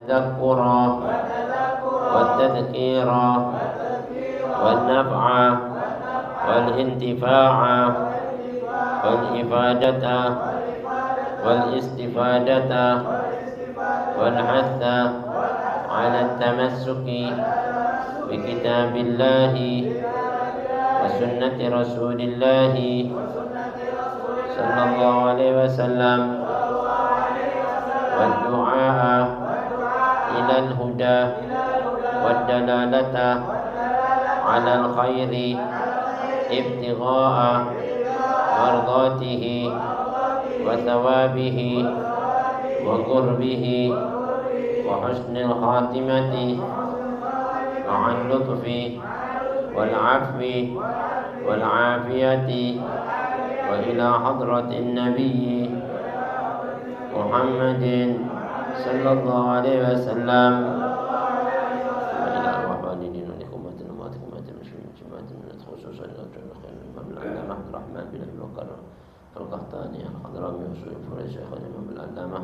التذكر والتذكير والنفع والانتفاع والإفادة والاستفادة والحث على التمسك بكتاب الله وسنة رسول الله صلى الله عليه وسلم والدعاء إلى الهدى والدلالة على الخير ابتغاء مرضاته وثوابه وقربه وحسن الخاتمة مع اللطف والعفو والعافية وإلى حضرة النبي محمد صلى الله عليه وسلم وإلى أرواح والدين والإخوة الأموات كما المسلمين جماعة من خصوصا الإمام العلامة عبد الرحمن بن أبي بكر القحطاني الحضرمي وسوء الفرج شيخ الإمام العلامة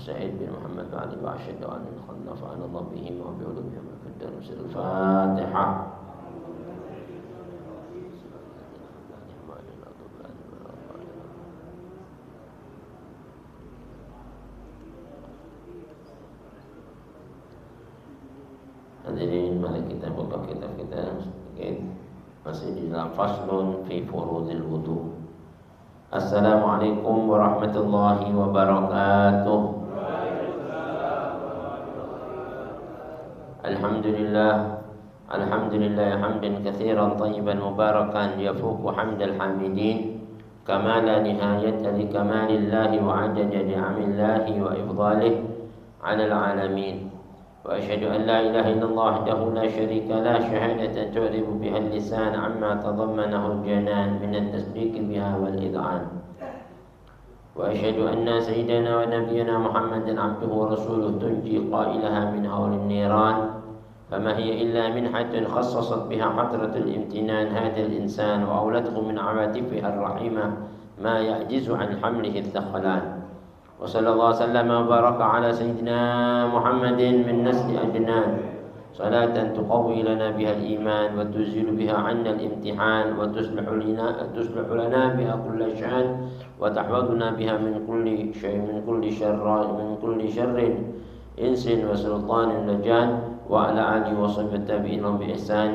سعيد بن محمد علي وعشد وعن نفعنا الله بهم وبعلومهم في الدرس. الفاتحة. Hadirin, mari kita buka kitab kita sedikit. Masih di dalam faslun fi furudil wudu. Assalamualaikum warahmatullahi wabarakatuh. Alhamdulillah hamdan katsiran tayyiban mubarakan yafuqu hamdal hamidin kama la nihayata li kamalillahi wa adada ni'amillahi wa ifdalihi 'alal 'alamin. وأشهد أن لا إله إلا الله وحده لا شريك له شهادة تعرب بها اللسان عما تضمنه الجنان من التصديق بها والإذعان. وأشهد أن سيدنا ونبينا محمدا عبده ورسوله تنجي قائلها من هول النيران، فما هي إلا منحة خصصت بها حضرة الامتنان هذا الإنسان وأولته من عواطفها الرحيمة ما يعجز عن حمله الثقلان. وصلى الله وسلم وبارك على سيدنا محمد من نسل أدنان صلاة تقوي لنا بها الإيمان وتزيل بها عنا الامتحان وتصلح لنا بها كل شأن وتحفظنا بها من كل شيء من كل شر إنس وسلطان لجان وعلى آله وصحبه التابعين بإحسان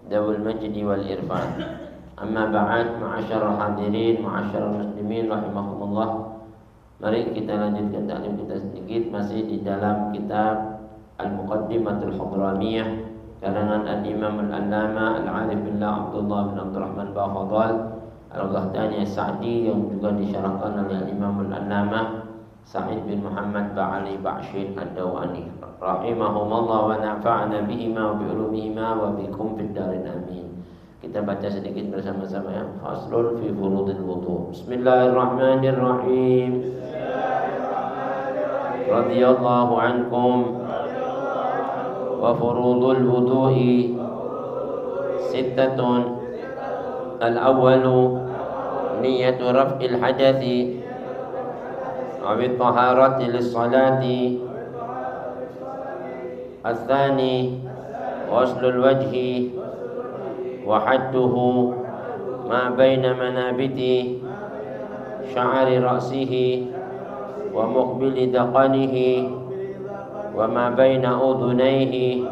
ذوي المجد والإرفان. أما بعد، معاشر الحاضرين معاشر المسلمين رحمكم الله. Mari kita lanjutkan taklim kita sedikit, masih di dalam kitab Al-Muqaddimatul Hadramiyah karangan Al-Imam Al-Allama Al-Arif Billah Abdullah bin Abdurrahman Bafadal Al-Ghahtani As-Sa'di, yang juga disyarahkan oleh Imam Al-Allama Sa'id bin Muhammad Ba'ali Ba'shid Ad-Dawani rahimahumullah wa nafa'ana bihima wa bi'ulumihima wa bikum fid darin amin. Kita baca sedikit bersama-sama ya. Faslun fi furudil wudu. Bismillahirrahmanirrahim. Radiyallahu ankum wa furudul wudu'i sittatun. Al-awwalu niyatu raf'il hadathi aw at-taharati lis-salati. Al-thani ghuslul wajhi wa hadduhu ma baina manabiti sya'ri ra'sihi wa muqbili daqanihi wa ma baina udhunayhi.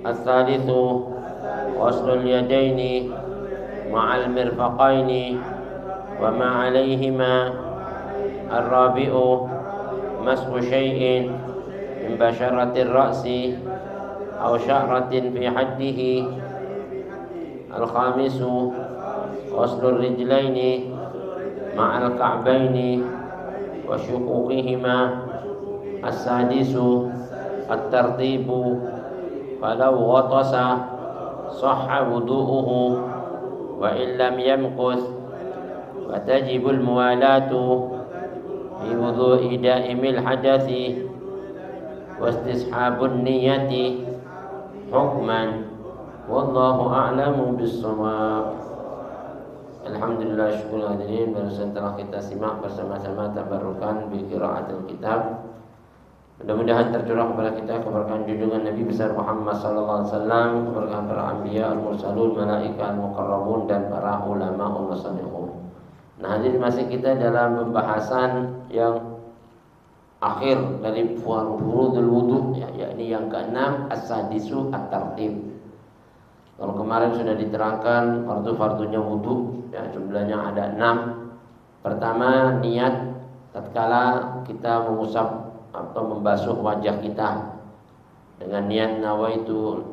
Al-thalithu ghuslul yadaini ma'al mirfaqaini wa ma 'alayhima. Al-rabi'u mashu syai'in min basharatir ra'si aw sya'ratin fi haddihi. Al-khamisu ghuslur rijlaini ma'al ka'baini wa syuquqihima. As-sadisu at-tartibu falau ghatasa sahha wudu'uhu wa illam yamkus wa tajibul muwalatu fi wudu'i da'imil hadathi wa istishabun niyati hukman wallahu a'lamu bis-shawab. Alhamdulillah, syukur hadirin, barusan telah kita simak bersama-sama tabarukan bi qiraatil kitab Mudah-mudahan tercurah kepada kita keberkahan junjungan Nabi besar Muhammad sallallahu alaihi wasallam, keberkahan para anbiya, al-mursalun, malaika, al-muqarrabun dan para ulama al-salihun. Nah, hadirin masih kita dalam pembahasan yang akhir dari furudul wudu, yakni yang keenam, as-sadisu at-tartib. Kalau kemarin sudah diterangkan fardu-fardunya wudu, ya jumlahnya ada 6. Pertama, niat tatkala kita mengusap atau membasuh wajah kita dengan niat nawaitu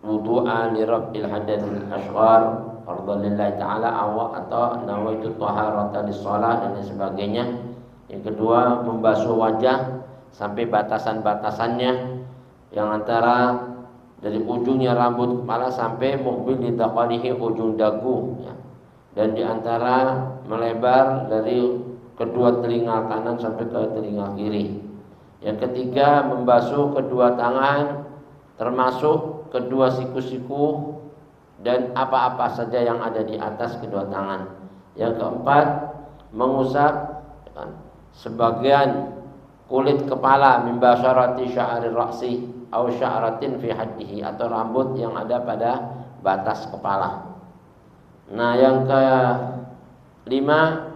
wudu'a li rabbil hadatsil asghar fardhan lillahi ta'ala atau nawaitu taharata lis-shalah dan lain sebagainya. Yang kedua, membasuh wajah sampai batasan-batasannya yang antara dari ujungnya rambut kepala sampai muqbil li taqalihi ujung dagu, ya. Dan di antara melebar dari kedua telinga kanan sampai ke telinga kiri. Yang ketiga, membasuh kedua tangan termasuk kedua siku-siku dan apa-apa saja yang ada di atas kedua tangan. Yang keempat, mengusap sebagian kulit kepala, mimbasyarati sya'ri ra'si atau sya'ratin fi haddihi, atau rambut yang ada pada batas kepala. Nah, yang kelima,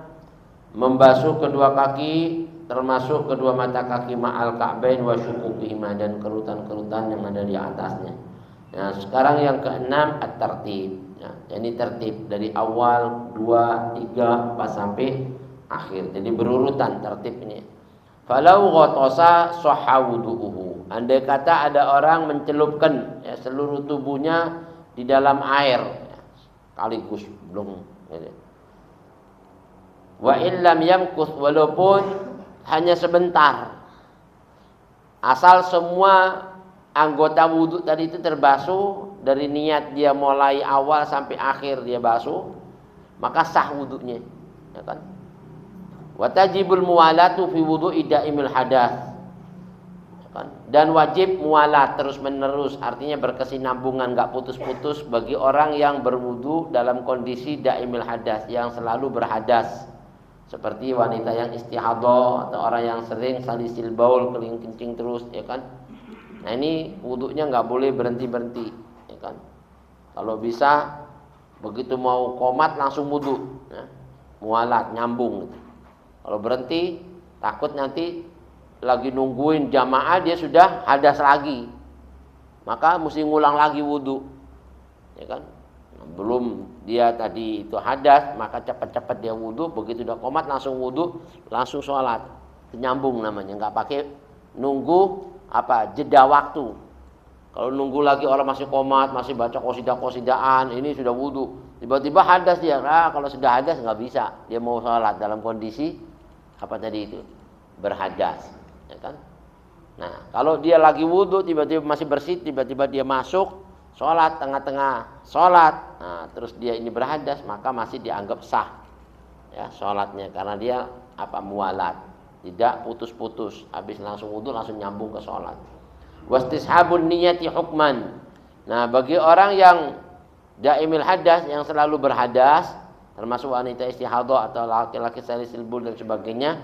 membasuh kedua kaki termasuk kedua mata kaki ma'al ka'bain wa syukukihima, dan kerutan-kerutan yang ada di atasnya. Nah, sekarang yang keenam at-tartib. Ya, ini tertib dari awal 2, 3 pas sampai akhir. Jadi berurutan tertibnya. Falau ghatasa sahha wudu'uhu. Andai kata ada orang mencelupkan seluruh tubuhnya di dalam air, sekaligus belum gitu. Wa illam yamkus, walaupun hanya sebentar, asal semua anggota wudhu tadi itu terbasuh, dari niat dia mulai awal sampai akhir dia basuh, maka sah wudhunya, ya kan? Wa tajibul muwalatu fi wudhu'i daimil hadath, ya kan? Dan wajib muwalat terus menerus, artinya berkesinambungan, enggak putus-putus bagi orang yang berwudhu dalam kondisi daimil hadath, yang selalu berhadas. Seperti wanita yang istihadah atau orang yang sering salisil baul, keling kencing terus, ya kan? Nah, ini wudhunya nggak boleh berhenti-berhenti, ya kan? Kalau bisa begitu mau qomat langsung wudhu, ya. Mualat, nyambung gitu. Kalau berhenti takut nanti lagi nungguin jamaah dia sudah hadas lagi, maka mesti ngulang lagi wudhu, ya kan? Belum dia tadi itu hadas, maka cepat-cepat dia wudhu, begitu udah qomat langsung wudhu, langsung sholat, nyambung namanya, nggak pakai nunggu jeda waktu. Kalau nunggu lagi orang masih qomat, masih baca qasidah-qasidaan, ini sudah wudhu, tiba-tiba hadas dia. Kalau sudah hadas nggak bisa, dia mau sholat dalam kondisi tadi itu berhadas, ya kan? Nah, kalau dia lagi wudhu tiba-tiba masih bersih, tiba-tiba dia masuk sholat, tengah-tengah sholat, nah, terus dia ini berhadas, maka masih dianggap sah, ya, sholatnya, karena dia mualat, tidak putus-putus, habis langsung wudhu langsung nyambung ke sholat. Wastishabun niyati hukman. Nah, bagi orang yang daimil hadas, yang selalu berhadas, termasuk wanita istihadah atau laki-laki salisil baul dan sebagainya,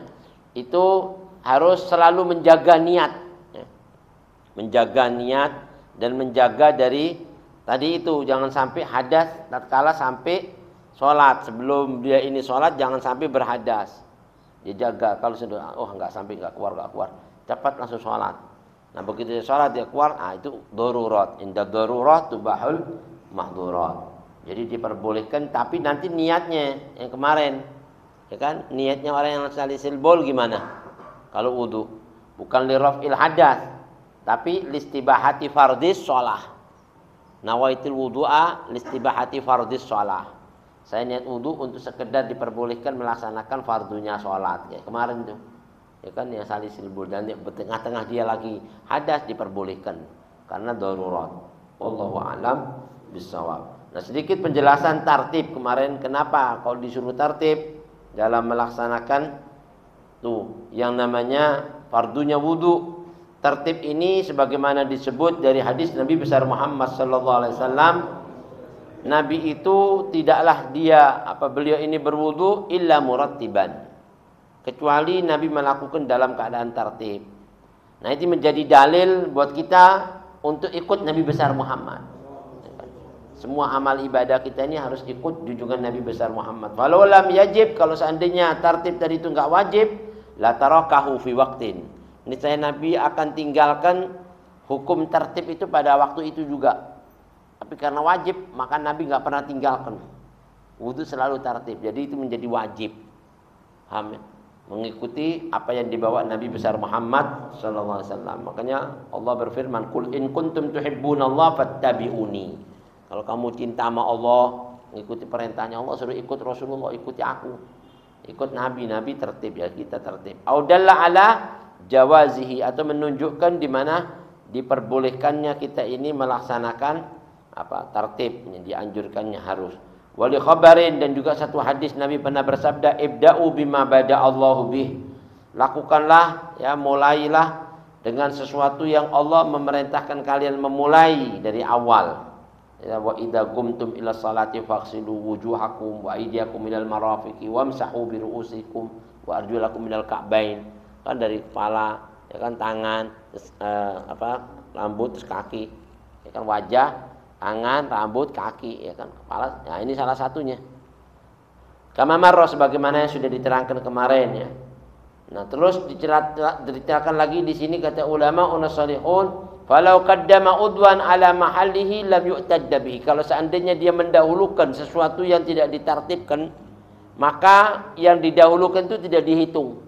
itu harus selalu menjaga niat, ya. Menjaga niat dan menjaga dari tadi itu, jangan sampai hadas tatkala sampai sholat. Sebelum dia ini sholat jangan sampai berhadas, dijaga. Kalau sudah nggak keluar, cepat langsung sholat. Nah, begitu dia sholat dia keluar, itu darurat. Inda darurat tubahul mahdurat. Jadi diperbolehkan, tapi nanti niatnya yang kemarin, ya kan? Niatnya orang yang salisil baul gimana? Kalau wudu bukan li raf'il hadas, tapi listibahati fardis sholah. Nawaitul wudu'a listibahati fardis sholah. Saya niat wudu untuk sekedar diperbolehkan melaksanakan fardunya sholat. Ya, kemarin tuh, ya kan, yang salisil baul, dan di tengah-tengah dia lagi hadas diperbolehkan karena darurat. Wallahu a'lam bishawab. Nah, sedikit penjelasan tartib kemarin, kenapa kalau disuruh tartib dalam melaksanakan tuh yang namanya fardunya wudu. Tertib ini sebagaimana disebut dari hadis Nabi besar Muhammad sallallahu alaihi wasallam, Nabi itu tidaklah beliau ini berwudu illa murattiban, kecuali Nabi melakukan dalam keadaan tertib. Nah, itu menjadi dalil buat kita untuk ikut Nabi besar Muhammad. Semua amal ibadah kita ini harus ikut junjungan Nabi besar Muhammad. Walau lam yajib, kalau seandainya tartib tadi itu enggak wajib, la tarakahu fi waqtin. Ini saya Nabi akan tinggalkan hukum tertib itu pada waktu itu juga. Tapi karena wajib, maka Nabi enggak pernah tinggalkan. Wudu selalu tertib. Jadi itu menjadi wajib. Paham ya? Mengikuti apa yang dibawa Nabi besar Muhammad sallallahu alaihi wasallam. Makanya Allah berfirman, "Qul in kuntum tuhibbunallaha fattabi'uni." Kalau kamu cinta sama Allah, mengikuti perintahnya Allah, suruh ikut Rasulullah, ikuti aku. Ikut Nabi, Nabi tertib ya, kita tertib. Audalla ala jawazihi, atau menunjukkan di mana diperbolehkannya kita ini melaksanakan tertib, yang dianjurkannya harus. Wali khabarin, dan juga satu hadis Nabi pernah bersabda, ibda'u bima bada Allahu bih. Lakukanlah ya, mulailah dengan sesuatu yang Allah memerintahkan kalian memulai dari awal. Ya, wa idza qumtum ila salati faghsilu wujuhakum wa aydiyakum ilal marafiqi wamsahu bi ru'usikum wa arjulakum minal ka'bain. Kan dari kepala, ya kan, tangan, terus, rambut, terus kaki. Ya kan, wajah, tangan, rambut, kaki, ya kan, kepala. Nah, ini salah satunya. Kama marra, sebagaimana yang sudah diterangkan kemarin ya. Nah, terus diceritakan lagi di sini kata ulama unasalihun, falau qaddama udwan ala mahallihi lam yu'tadda bihi. Kalau seandainya dia mendahulukan sesuatu yang tidak ditartibkan, maka yang didahulukan itu tidak dihitung.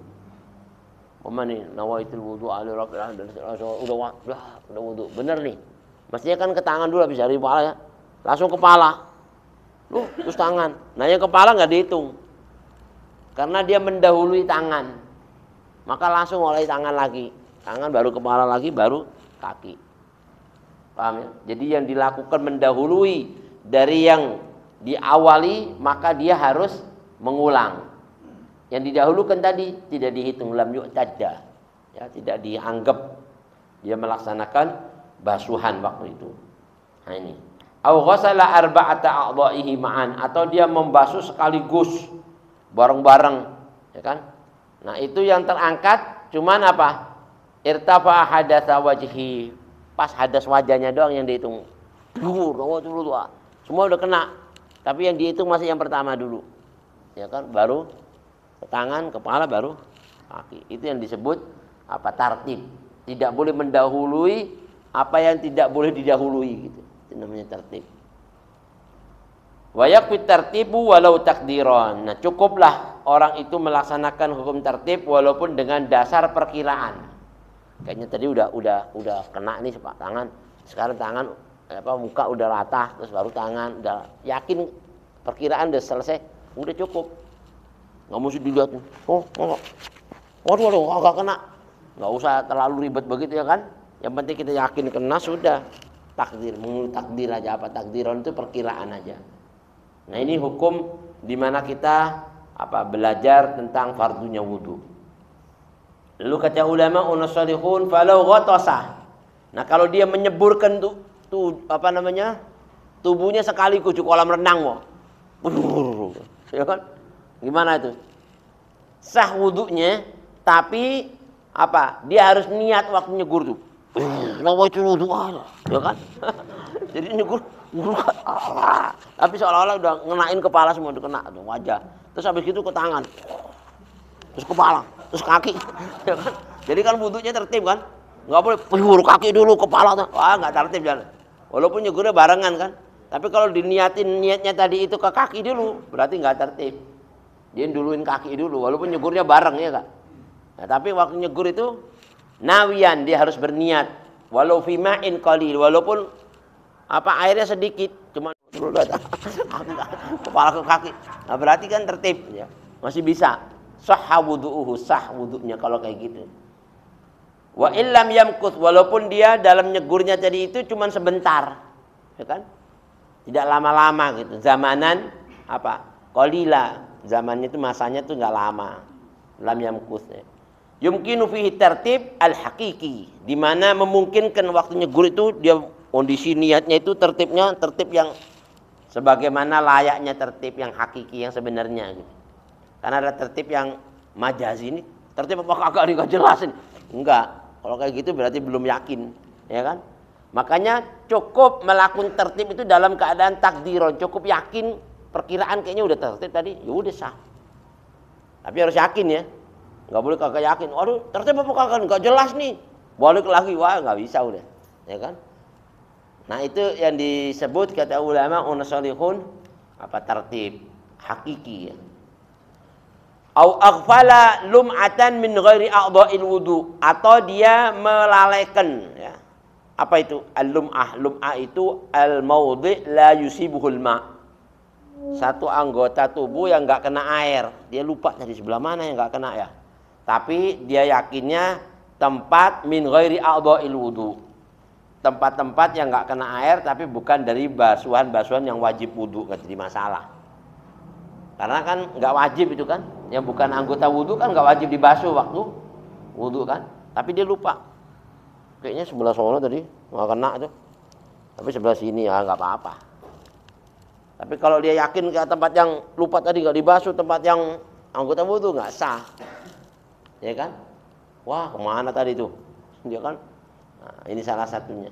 Pemani nawaitul wudu ala rakaah, dan udah wudu. Benar nih. Mestinya kan ke tangan dulu, habis dari kepala ya. Langsung kepala. Terus tangan. Nah, yang kepala enggak dihitung. Karena dia mendahului tangan. Maka langsung mulai tangan lagi. Tangan baru kepala lagi, baru kaki. Paham ya? Jadi yang dilakukan mendahului dari yang diawali, maka dia harus mengulang. Yang didahulukan tadi tidak dihitung, lam yu'tadda. Ya, tidak dianggap dia melaksanakan basuhan waktu itu. Nah ini. Au ghasala arba'ata a'dha'ihi ma'an, atau dia membasuh sekaligus bareng-bareng, ya kan? Nah, itu yang terangkat cuman apa? Irtafa hadatsa wajhi. Pas hadas wajahnya doang yang dihitung. Semua udah kena. Tapi yang dihitung masih yang pertama dulu. Ya kan? Baru tangan, kepala, baru kaki. Itu yang disebut tartib. Tidak boleh mendahului apa yang tidak boleh didahului gitu. Itu namanya tertib. Wa yakfi tartibu walau takdiran. Nah, cukuplah orang itu melaksanakan hukum tertib walaupun dengan dasar perkiraan. Kayaknya tadi udah kena nih tangan. Sekarang tangan muka udah rata, terus baru tangan udah yakin perkiraan udah selesai, udah cukup. Enggak mesti dilihat. Waduh, agak kena. Enggak usah terlalu ribet begitu ya kan? Yang penting kita yakin kena, sudah. Takdir, menurut takdir aja, takdiran itu perkiraan aja. Nah, ini hukum di mana kita belajar tentang fardunya wudu. Lalu kata ulama unasalihun falau ghatasa. Nah, kalau dia menyeburkan tubuhnya sekaligus di kolam renang, ya kan? Gimana itu? Sah wudunya, tapi dia harus niat waktu nyegur tuh. Nawaitul wudu, ya kan? Jadi nyegur, tapi seolah-olah udah ngenain kepala semua, udah kena tuh wajah. Terus habis itu ke tangan, terus kepala, terus kaki, ya kan? Jadi kan wudunya tertib kan? Nggak boleh kaki dulu, kepala tuh. Wah, nggak tertib jalan. Walaupun nyegurnya barengan kan. Tapi kalau niatnya tadi itu ke kaki dulu, berarti nggak tertib. Dia duluin kaki dulu, walaupun nyegurnya bareng ya kan. Nah, tapi waktu nyegur itu nawian, dia harus berniat. Walau fima'in qalil, walaupun airnya sedikit, cuma kepala ke kaki. Nah, berarti kan tertib ya. Masih bisa. Sahha wudu'uhu, sah wudu'nya kalau kayak gitu. Wa illam yamkuth, walaupun dia dalam nyegurnya tadi itu cuma sebentar. Ya kan? Tidak lama-lama gitu. Zamanan qalila. Zamannya itu masanya tuh enggak lama. Lam yamkuth. Yumkinu fihi tertib al-haqiqi, di mana memungkinkan waktu nyegur itu dia kondisi niatnya itu tertibnya tertib yang sebagaimana layaknya tertib yang hakiki yang sebenarnya gitu. Karena ada tertib yang majazi ini, tertib apa kagak jelasin. Enggak. Kalau kayak gitu berarti belum yakin, ya kan? Makanya cukup melakukan tertib itu dalam keadaan takdiron, cukup yakin perkiraan kayaknya udah tertib tadi, ya udah sah. Tapi harus yakin ya, nggak boleh kagak yakin. Waduh, tertib apa kagak? Nggak jelas nih. Balik lagi, wah nggak bisa udah, ya kan? Nah itu yang disebut kata ulama unasolihun apa tertib hakiki ya. Au aghfala lum'atan min ghairi a'dha'il wudu, atau dia melalaikan ya. Apa itu al-lum'ah? Lum'ah itu al-maudhi' la yusibuhul ma'. Satu anggota tubuh yang enggak kena air. Dia lupa dari sebelah mana yang enggak kena ya. Tapi dia yakinnya tempat min ghairi a'dha'il wudu. Tempat-tempat yang enggak kena air tapi bukan dari basuhan-basuhan yang wajib wudu, enggak jadi masalah. Karena kan enggak wajib itu kan. Yang bukan anggota wudu kan enggak wajib dibasuh waktu wudu kan. Tapi dia lupa. Kayaknya sebelah sono tadi nggak kena tuh, tapi sebelah sini ya nggak apa-apa. Tapi kalau dia yakin ke tempat yang lupa tadi nggak dibasuh, tempat yang anggota wudu nggak sah, ya kan? Wah kemana tadi tuh, dia kan? Nah, ini salah satunya.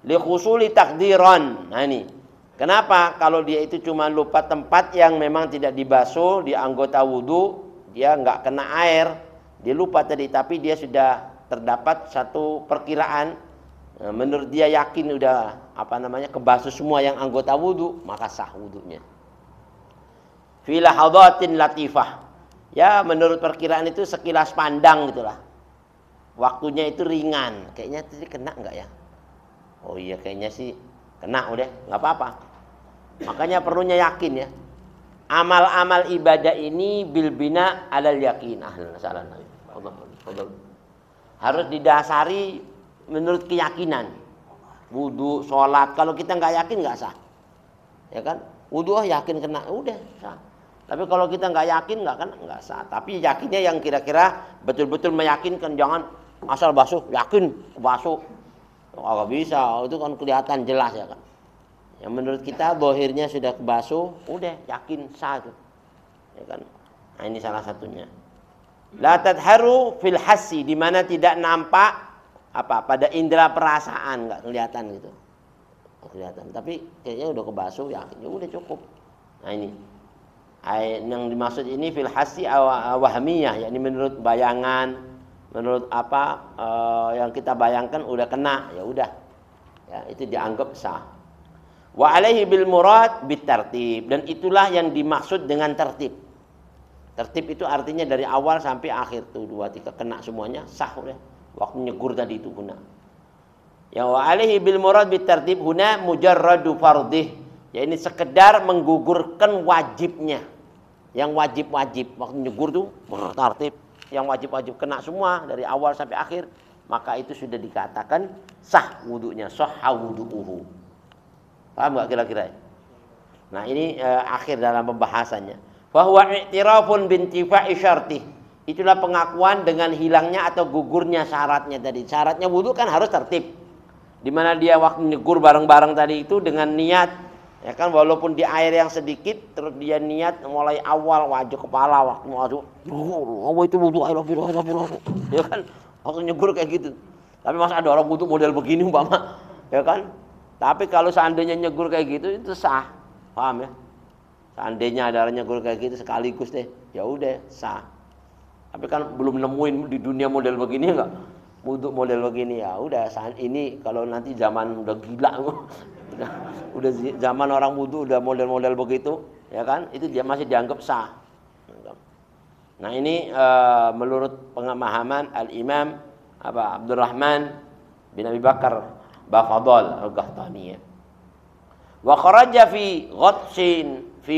Li khusuli takdiran. Nah ini, kenapa kalau dia itu cuma lupa tempat yang memang tidak dibasuh di anggota wudu, dia nggak kena air, dia lupa tadi, tapi dia sudah terdapat satu perkiraan, menurut dia yakin udah kebasuh semua yang anggota wudu, maka sah wudunya. Fi lahadatin latifah, ya menurut perkiraan itu sekilas pandang gitulah, waktunya itu ringan, kayaknya tadi kena nggak ya? Oh iya kayaknya sih kena, udah nggak apa-apa. Makanya perlunya yakin ya. Amal-amal ibadah ini bil bina alal yakin. Harus didasari menurut keyakinan. Wudu, sholat, kalau kita nggak yakin nggak sah, ya kan? Wudu yakin kena, udah sah. Tapi kalau kita nggak yakin nggak sah. Tapi yakinnya yang kira-kira betul-betul meyakinkan, jangan asal basuh, yakin basuh, nggak bisa. Itu kan kelihatan jelas ya kan. Yang menurut kita zahirnya sudah kebasuh, udah yakin sah itu, ya kan? Nah ini salah satunya. La tadharu fil hassi, di mana tidak nampak pada indera perasaan, nggak kelihatan gitu, kelihatan. Tapi kayaknya udah kebasuh, yakin, ya udah cukup. Nah ini yang dimaksud ini fil hassi wahmiyah, yakni menurut bayangan, menurut yang kita bayangkan udah kena, ya udah, ya itu dianggap sah. Wa alaihi bil murad bit tartib, dan itulah yang dimaksud dengan tertib. Tertib itu artinya dari awal sampai akhir tuh 2, 3 kena semuanya, sah udah. Waktu nyegur tadi itu guna. Ya wa alaihi bil murad bit tartib huna mujarradu fardih. Ya ini sekedar menggugurkan wajibnya. Yang wajib-wajib waktu nyegur tuh tertib, yang wajib-wajib kena semua dari awal sampai akhir, maka itu sudah dikatakan sah wudunya, sahha wudu'uhu. Paham enggak kira-kira? Nah, ini akhir dalam pembahasannya. Bahwa i'tirafun bintifa'i syartih, itulah pengakuan dengan hilangnya atau gugurnya syaratnya tadi. Syaratnya wudu kan harus tertib. Di mana dia waktu nyegur bareng-bareng tadi itu dengan niat, ya kan, walaupun di air yang sedikit, terus dia niat mulai awal wajah kepala waktu masuk, oh itu wudu, ya kan, waktu nyegur kayak gitu. Tapi masa ada orang wudu model begini umpama, ya kan? Tapi kalau seandainya nyegur kayak gitu itu sah, paham ya? Seandainya ada orang nyegur kayak gitu sekaligus deh, ya udah sah. Tapi kan belum nemuin di dunia model begini enggak? Wudu model begini, ya udah saat ini kalau nanti zaman udah gila, udah zaman orang wudu udah model-model begitu, ya kan? Itu dia masih dianggap sah. Nah ini menurut pemahaman Al-Imam Abdurrahman bin Abi Bakar Bafadal Al-Qahtani ya. Wa kharaja fi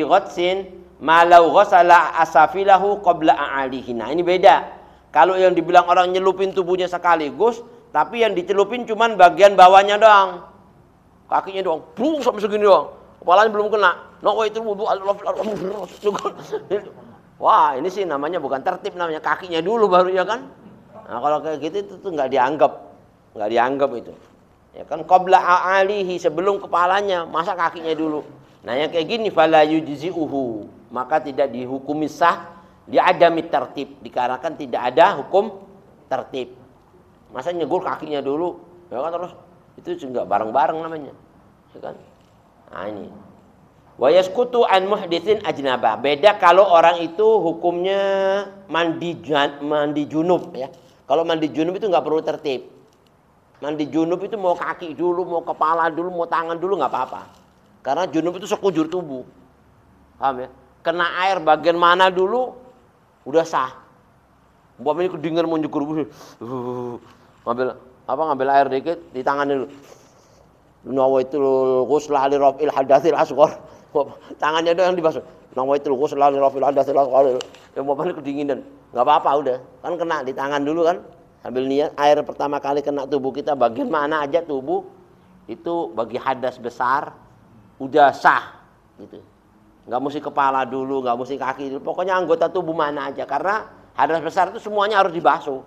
ghatsin ma law ghasala asafilahu qabla a'alihi. Nah ini beda. Kalau yang dibilang orang nyelupin tubuhnya sekaligus, tapi yang dicelupin cuman bagian bawahnya doang. Kakinya doang, bung sampai segini doang. Kepalanya belum kena. No itu wudu. Wah, ini sih namanya bukan tertib, namanya kakinya dulu baru, ya kan? Nah, kalau kayak gitu itu tuh enggak dianggap itu. Ya kan, qabla a'alihi, sebelum kepalanya, masa kakinya dulu. Nah, yang kayak gini fala yujzi'uhu, maka tidak dihukumi sah, dia adami tertib, dikarenakan tidak ada hukum tertib. Masa nyegur kakinya dulu, ya kan, terus itu juga bareng-bareng namanya, ya kan? Nah ini. Wa yaskutu an muhditsin ajnaba. Beda kalau orang itu hukumnya mandi junub ya. Kalau mandi junub itu nggak perlu tertib. Mandi junub itu mau kaki dulu, mau kepala dulu, mau tangan dulu nggak apa-apa. Karena junub itu sekujur tubuh. Paham ya? Kena air bagian mana dulu udah sah. Umpamanya kedinginan mau nyukur, ngambil air dikit di tangan dulu. Nawaitul ghusla li raf'il hadatsil asghar. Tangannya doang dibasuh. Nawaitul ghusla li raf'il hadatsil asghar. Ya umpamanya kedinginan, enggak apa-apa udah. Kan kena di tangan dulu kan. Sambil niat air pertama kali kena tubuh kita bagian mana aja tubuh itu bagi hadas besar udah sah gitu. Enggak mesti kepala dulu, enggak mesti kaki dulu. Pokoknya anggota tubuh mana aja karena hadas besar itu semuanya harus dibasuh.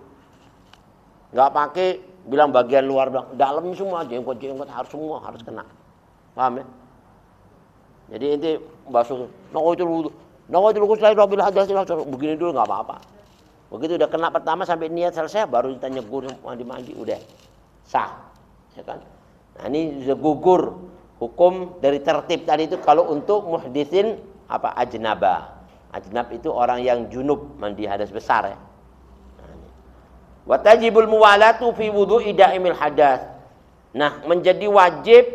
Enggak pakai bilang bagian luar doang, dalam semua jenggot harus kena. Paham ya? Jadi inti basuh nawaitul ghusla rabbil hadatsil asghar begini dulu enggak apa-apa. Begitu udah kena pertama sampai niat selesai baru kita nyegur mandi udah sah. Ya kan? Nah, ini sudah gugur hukum dari tertib tadi itu kalau untuk muhditsin ajnaba. Ajnab itu orang yang junub mandi hadas besar ya. Wa tajibul muwalatu fi wudu'i daimil hadas. Nah, menjadi wajib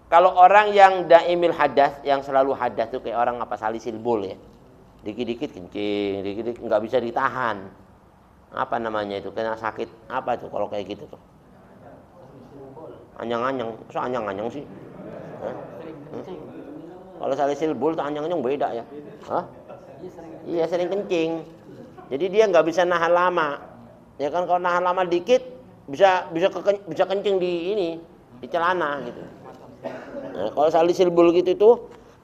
kalau orang yang daimil hadas, yang selalu hadas itu kayak orang salisil bol ya. Dikit-dikit kencing, dikit-dikit enggak bisa ditahan. Apa namanya itu? Kena sakit apa itu kalau kayak gitu tuh? Anyang-anyang. Masa anyang-anyang sih? Kalau salisil bol tuh anyang-anyang beda ya. Hah? Iya, sering kencing. Jadi dia enggak bisa nahan lama. Ya kan kalau nahan lama dikit bisa kencing di celana gitu. Nah, kalau salisil bul gitu itu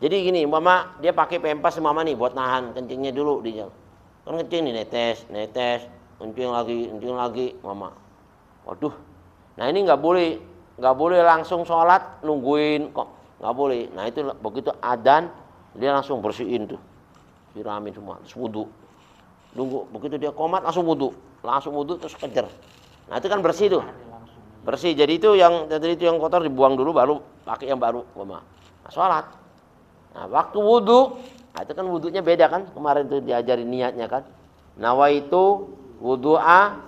jadi gini, mama dia pakai pempas mama nih buat nahan kencingnya dulu di jalan. Kan kencing nih netes, kencing lagi mama. Waduh. Nah, ini enggak boleh langsung sholat nungguin kok. Enggak boleh. Nah, itu begitu adzan dia langsung bersihin tuh. Siramin semua, terus wudu. Nunggu begitu dia qomat langsung wudu terus kejar. Nah itu kan bersih tuh, bersih. Jadi itu yang kotor dibuang dulu baru pakai yang baru, nah, sholat. Nah waktu wudu, nah itu kan wudunya beda kan, kemarin tuh diajarin niatnya kan. Nawaitu wudu'a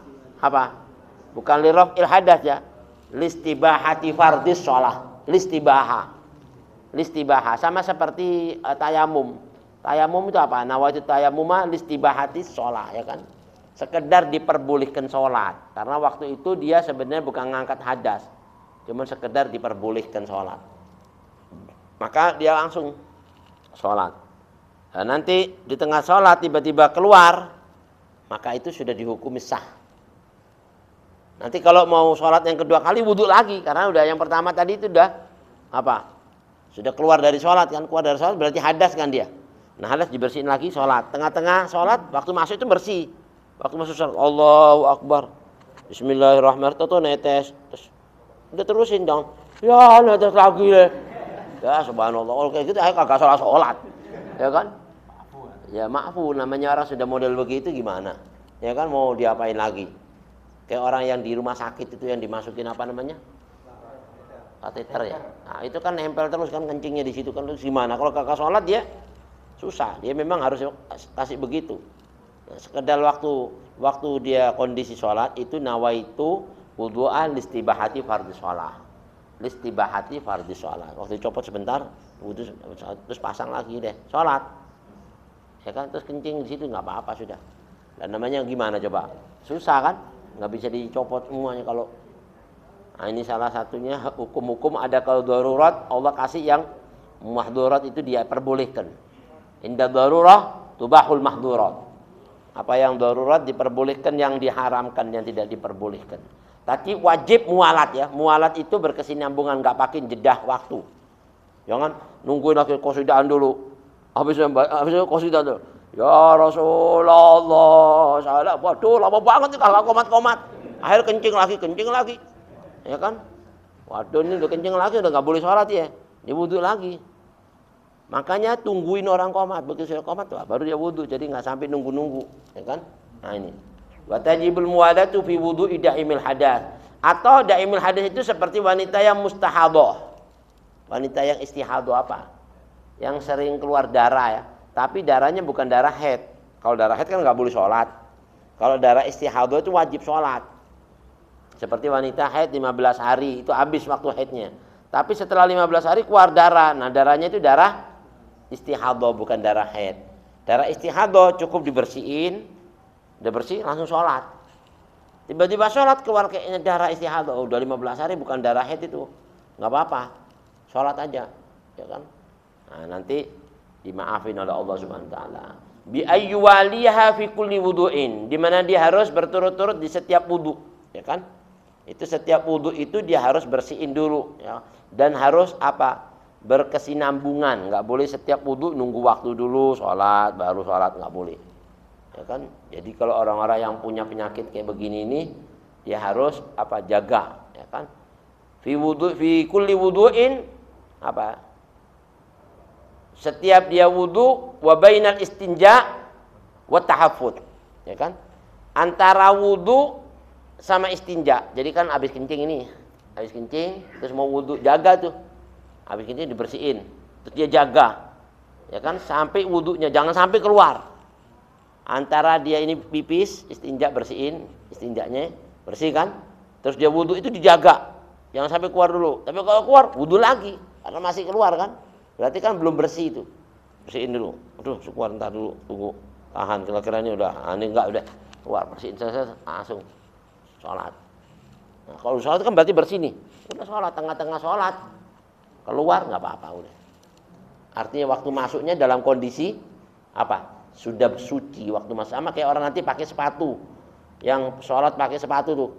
bukan liraf'il hadas ya, listibahati fardis sholah, listibaha sama seperti tayamum. Tayamum itu apa? Nawaitu tayamuma listibahati sholah ya kan. Sekedar diperbolehkan sholat. Karena waktu itu dia sebenarnya bukan ngangkat hadas. Cuma sekedar diperbolehkan sholat. Maka dia langsung sholat. Nah, nanti di tengah sholat tiba-tiba keluar. Maka itu sudah dihukumi sah. Nanti kalau mau sholat yang kedua kali wudhu lagi. Karena udah yang pertama tadi itu udah sudah keluar dari sholat kan. Keluar dari sholat berarti hadas kan dia. Nah hadas dibersihin lagi sholat. Tengah-tengah sholat waktu masuk itu bersih. Waktu masuk sholat Allahu Akbar, Bismillahirrahmanirrahim, tuh netes, terus udah terusin dong. Ya netes lagi deh. Ya subhanallah, kalau kayak gitu kagak sholat, ya kan? Ya maafu, namanya orang sudah model begitu gimana? Ya kan mau diapain lagi? Kayak orang yang di rumah sakit itu yang dimasukin kateter ya. Nah itu kan nempel terus kan kencingnya di situ kan, terus gimana? Kalau kagak sholat dia susah, dia memang harus kasih begitu. Nah, sekedar waktu dia kondisi sholat itu nawaitu wudu'a listibahati fardhi sholat. Listibahati fardhi sholat. Waktu copot sebentar, wudu terus pasang lagi deh, sholat. Ya kan terus kencing di situ nggak apa-apa sudah. Dan namanya gimana coba? Susah kan? Nggak bisa dicopot semuanya kalau. Nah, ini salah satunya hukum-hukum ada kalau darurat Allah kasih yang mahdurat itu dia perbolehkan. Inda darurah tubahul mahdurat. Apa yang darurat diperbolehkan, yang diharamkan yang tidak diperbolehkan. Tapi wajib mualat ya. Mualat itu berkesinambungan, nggak pakai jedah waktu. Jangan nungguin akhir qasidah dulu. Habisnya qasidah dulu. Ya Rasulullah, salah. Waduh, lama banget sih kalau komat-komat. Akhir kencing lagi. Ya kan? Waduh, ini udah kencing lagi, udah nggak boleh sholat ya. Dia wudu lagi. Makanya tungguin orang komat, begitu saya komat tuh, baru dia wudu, jadi nggak sampai nunggu-nunggu, ya kan? Nah ini. Wa tajibul muwadatu fi wudu'i da'imil hadas. Atau da'imil hadas itu seperti wanita yang mustahadhah. Wanita yang istihadhah apa? Yang sering keluar darah ya. Tapi darahnya bukan darah haid. Kalau darah haid kan nggak boleh sholat. Kalau darah istihadhah itu wajib sholat. Seperti wanita haid 15 hari itu habis waktu haidnya. Tapi setelah 15 hari keluar darah. Nah darahnya itu darah istihadhah bukan darah haid. Darah istihadhah cukup dibersihin. Udah bersih langsung sholat. Tiba-tiba sholat keluar kayaknya darah istihadhah. Oh, udah 15 hari bukan darah haid itu. Nggak apa-apa. Sholat aja. Ya kan? Nah nanti dimaafin oleh Allah Subhanahu wa taala. Bi ayyuwaliha fi kulli wudu'in, di mana dia harus berturut-turut di setiap wudu, ya kan? Itu setiap wudu itu dia harus bersihin dulu, ya. Dan harus apa? Berkesinambungan, nggak boleh setiap wudu nunggu waktu dulu sholat baru sholat, nggak boleh. Ya kan? Jadi kalau orang-orang yang punya penyakit kayak begini ini, dia harus apa? Jaga, ya kan? Fi kulli wudu'in apa? Setiap dia wudu wa bainal istinja wa tahaffud, ya kan? Antara wudu sama istinja. Jadi kan habis kencing ini, habis kencing terus mau wudu, jaga tuh. Habis kencing dibersihin, terus dia jaga. Ya kan? Sampai wudunya jangan sampai keluar. Antara dia ini pipis, istinja bersihin, istinjanya bersih kan? Terus dia wudu itu dijaga. Jangan sampai keluar dulu. Tapi kalau keluar wudu lagi karena masih keluar kan? Berarti kan belum bersih itu. Bersihin dulu. Aduh, keluar entar dulu, tunggu. Tahan kira-kira ini udah. Ini enggak udah. Keluar, bersihin selesai langsung sholat. Nah, kalau sholat kan berarti bersih nih. Udah sholat, tengah-tengah sholat. Keluar enggak apa-apa udah. Artinya waktu masuknya dalam kondisi apa? Sudah suci waktu masuk. Sama kayak orang nanti pakai sepatu. Yang sholat pakai sepatu tuh.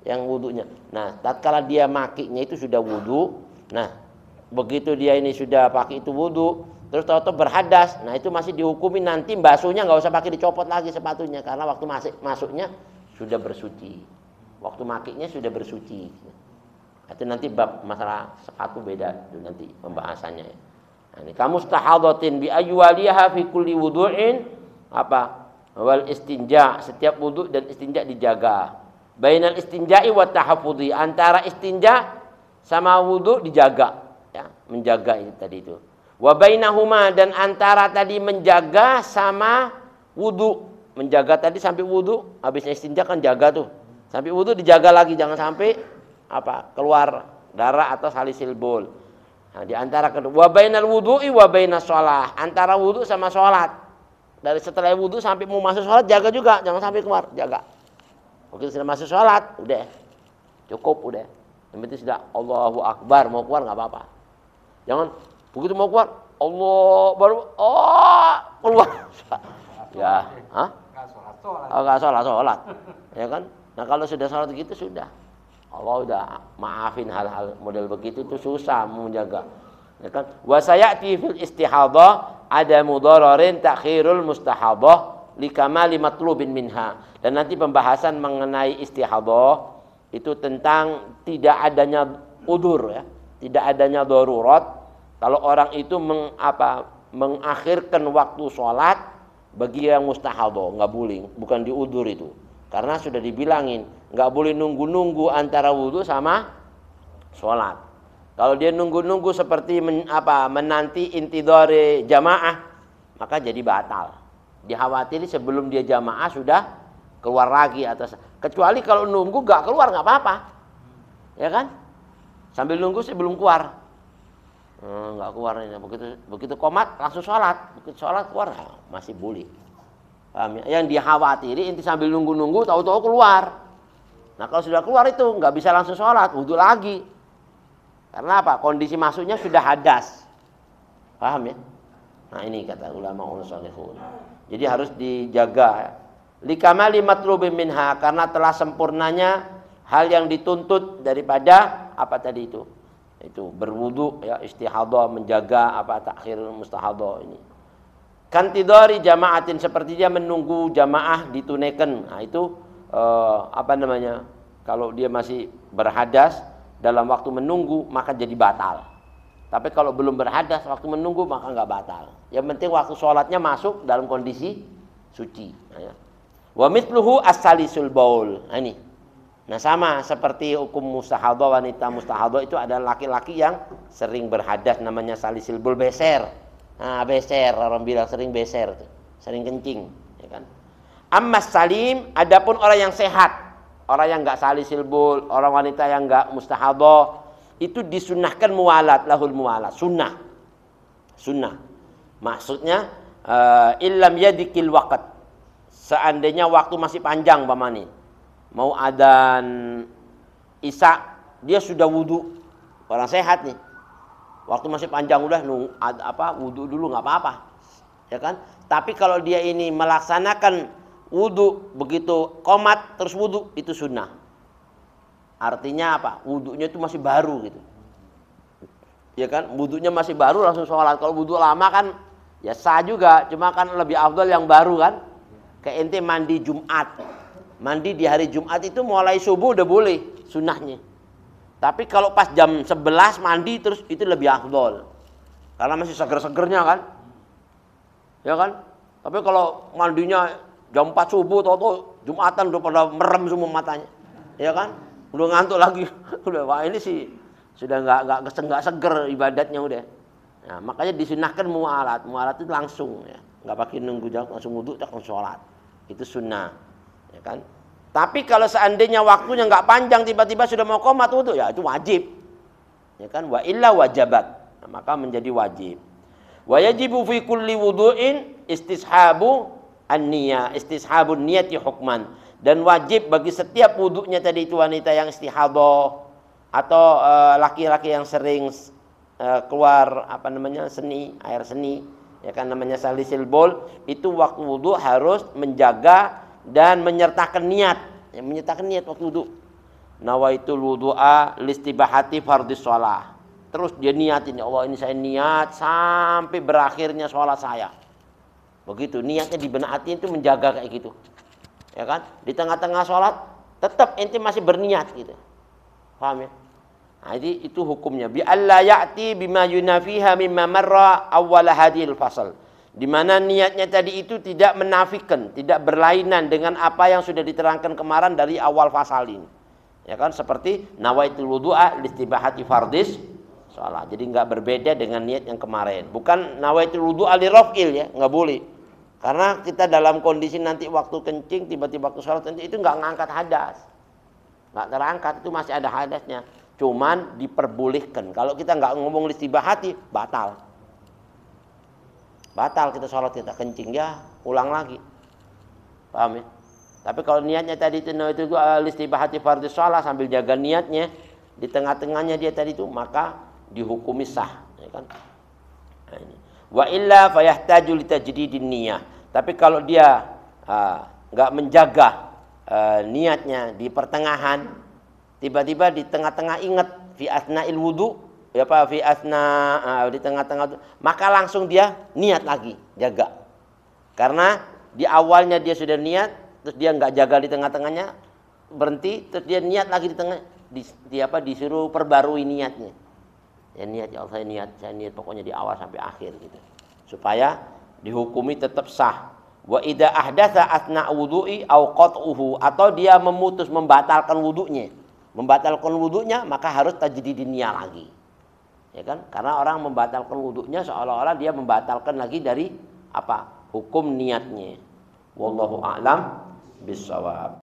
Yang wudunya. Nah, tatkala dia makinya itu sudah wudu. Nah, begitu dia ini sudah pakai itu wudu, terus tahu-tahu berhadas, nah itu masih dihukumin nanti basuhnya nggak usah pakai dicopot lagi sepatunya karena waktu masuknya sudah bersuci, waktu makinya sudah bersuci. Itu nanti bab masalah sepatu beda itu nanti pembahasannya. Nah, ini kamu mustahadhatin bi ayyuwaliha fi kulli wudu'in apa? Wal istinja, setiap wudu dan istinja dijaga. Bainal istinja'i wa tahaffudhi, antara istinja sama wudu dijaga. Ya, menjaga itu tadi itu. Wa bainahuma, dan antara tadi menjaga sama wudu. Menjaga tadi sampai wudu, habis istinja kan jaga tuh. Sampai wudu dijaga lagi, jangan sampai apa? Keluar darah atau salisil bol. Nah, di antara kedua, wa bainal wudu'i wa bainas shalah, antara wudu sama sholat. Dari setelah wudu sampai mau masuk sholat jaga juga, jangan sampai keluar, jaga. Begitu sudah masuk sholat, udah cukup udah. Yang penting sudah Allahu Akbar, mau keluar nggak apa-apa. Jangan begitu mau keluar, Allah baru keluar. Ya, nggak sholat, ya kan? Nah kalau sudah sholat gitu sudah, Allah udah maafin hal-hal model begitu itu susah menjaga. Ya kan? Wasayati fil istihadhah ada mudararin takhirul mustahadhah likamali matlubin minha. Dan nanti pembahasan mengenai istihadhah itu tentang tidak adanya udur ya, tidak adanya darurat. Kalau orang itu mengakhirkan waktu sholat bagi yang mustahadhah, nggak boleh, bukan diudur itu. Karena sudah dibilangin, nggak boleh nunggu-nunggu antara wudhu sama sholat. Kalau dia nunggu-nunggu seperti menanti intidhari jamaah, maka jadi batal. Dikhawatiri sebelum dia jamaah sudah keluar lagi atas. Kecuali kalau nunggu nggak keluar nggak apa-apa, ya kan? Sambil nunggu sebelum keluar. Nggak keluar ini, begitu komat langsung sholat, begitu sholat keluar masih boleh. Paham ya? Yang dikhawatiri inti sambil nunggu-nunggu tahu-tahu keluar. Nah kalau sudah keluar itu nggak bisa langsung sholat, wudhu lagi. Karena apa? Kondisi masuknya sudah hadas. Paham ya? Nah ini kata ulama salihun. Jadi harus dijaga. Likamali matlubin minha, karena telah sempurnanya hal yang dituntut daripada apa tadi itu. Itu berwudu ya, istihadhah, menjaga takhir mustahadhah ini. Kantidari jamaatin, seperti dia menunggu jamaah ditunaikan. Nah itu kalau dia masih berhadas dalam waktu menunggu maka jadi batal. Tapi kalau belum berhadas waktu menunggu maka enggak batal. Yang penting waktu sholatnya masuk dalam kondisi suci. Nah, ya. Wa mithluhu as-salisul baul. Nah ini. Nah sama seperti hukum mustahadhah, wanita mustahadhah itu adalah laki-laki yang sering berhadas, namanya salisul baul, beser. Nah, beser, orang bilang sering beser tuh. Sering kencing, ya kan? Ammas salim, adapun orang yang sehat, orang yang enggak salisul baul, orang wanita yang enggak mustahadhah, itu disunahkan muwalat, lahul muwalat, sunnah. Sunnah. Maksudnya illam yadikil waqt. Seandainya waktu masih panjang pamani. Mau adzan isya, dia sudah wudu. Orang sehat nih. Waktu masih panjang udah wudu dulu nggak apa-apa. Ya kan? Tapi kalau dia ini melaksanakan wudu begitu qomat terus wudu, itu sunnah. Artinya apa? Wudunya itu masih baru gitu. Ya kan? Wudunya masih baru langsung sholat. Kalau wudu lama kan ya sah juga, cuma kan lebih afdal yang baru kan. Kayak ente mandi Jumat. Mandi di hari Jumat itu mulai subuh udah boleh sunnahnya. Tapi kalau pas jam 11 mandi terus itu lebih afdol. Karena masih seger-segernya kan. Ya kan? Tapi kalau mandinya jam 4 subuh atau Jumatan udah pada merem semua matanya. Ya kan? Udah ngantuk lagi. Udah wah ini sih sudah enggak seger ibadatnya udah. Nah, makanya disunahkan mualat. Mualat itu langsung ya. Enggak pakai nunggu jauh, langsung wudu langsung sholat. Itu sunnah. Ya kan? Tapi kalau seandainya waktunya nggak panjang, tiba-tiba sudah mau qomat wudu, ya itu wajib. Ya kan? Wa illa wajabat. Nah, maka menjadi wajib. Wa yajibu fi kulli wudu'in istishabu an-niyah, istishabun niyati hukman. Dan wajib bagi setiap wudunya tadi itu wanita yang istihadhah atau laki-laki yang sering keluar seni, air seni, ya kan namanya salisil baul, itu waktu wudu harus menjaga dan menyertakan niat, ya, menyertakan niat waktu wudu. Nawaitul wudu'a listibahati fardhis shalah. Terus dia niatin, ya Allah ini saya niat sampai berakhirnya sholat saya. Begitu niatnya di benak hati itu menjaga kayak gitu. Ya kan? Di tengah-tengah sholat tetap ente masih berniat gitu. Paham ya? Nah, jadi itu hukumnya. Bi alla ya'ti bima yunafiha mimma marra awwal hadhil fasal. Di mana niatnya tadi itu tidak menafikan, tidak berlainan dengan apa yang sudah diterangkan kemarin dari awal fasal ini. Ya kan? Seperti nawaitul wudu'a listibahati fardhis shalah. Jadi enggak berbeda dengan niat yang kemarin. Bukan nawaitul wudu'a li raf'il ya, enggak boleh. Karena kita dalam kondisi nanti waktu kencing tiba-tiba ke sholat itu enggak ngangkat hadas. Enggak terangkat, itu masih ada hadasnya. Cuman diperbolehkan. Kalau kita enggak ngomong listibahati, batal. Batal kita sholat, kita kencing ya, ulang lagi. Paham ya? Tapi kalau niatnya tadi itu listibahati fardhis shalah sambil jaga niatnya, di tengah-tengahnya dia tadi itu maka dihukumi sah, ya kan? Nah, ini. Wa illa fayahtaju litajdidin niyah. Tapi kalau dia enggak menjaga niatnya di pertengahan, tiba-tiba di tengah-tengah ingat fi asna'il wudu, ya Pak, fi asna di tengah-tengah, maka langsung dia niat lagi, jaga. Karena di awalnya dia sudah niat, terus dia enggak jaga di tengah-tengahnya, berhenti, terus dia niat lagi di tengah, disuruh perbarui niatnya. Ya niat, ya Allah saya niat pokoknya di awal sampai akhir gitu. Supaya dihukumi tetap sah. Wa idza ahdatsa asna wudu'i au qat'uhu, atau dia membatalkan wudunya. Membatalkan wudunya maka harus tajdidin niyah lagi. Ya kan? Karena orang membatalkan wudunya seolah-olah dia membatalkan lagi dari apa? Hukum niatnya. Wallahu a'lam bishawab.